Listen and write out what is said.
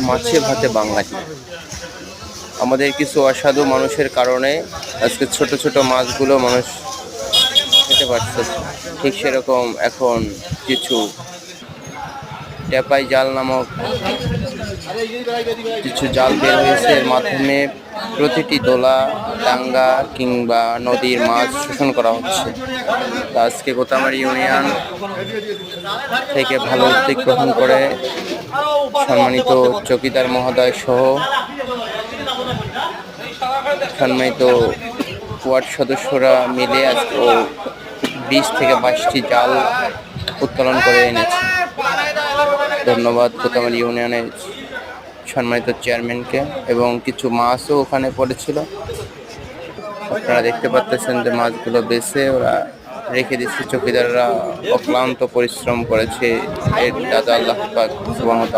মাছে ভাতে বাঙালি। আমাদের কিছু অসাধু মানুষের কারণে আজকে ছোট ছোট মাছগুলো মানুষ খেতে পারছে। ঠিক সেরকম এখন কিছু টেপাই জাল নামক কিছু জাল বের হয়েছে, এর মাধ্যমে প্রতিটি দোলা, ডাঙ্গা কিংবা নদীর মাছ শোষণ করা হচ্ছে। তা আজকে গোতামারি ইউনিয়ন থেকে ভালো উদ্যোগ গ্রহণ করে সম্মানিত চৌকিদার মহোদয় সহ সম্মানিত ওয়ার্ড সদস্যরা মিলে আজকে 20 থেকে 22টি জাল উত্তোলন করে এনেছে। ধন্যবাদ গোতামারি ইউনিয়নের সম্মানিত চেয়ারম্যানকে। এবং কিছু মাছও ওখানে পড়েছিল, আপনারা দেখতে পাচ্ছেন যে মাছগুলো বেছে ওরা রেখে দিচ্ছে। চৌকিদাররা অক্লান্ত পরিশ্রম করেছে, এর দাদা আল্লাহ পাক সুবহানাহু ওয়া তাআলা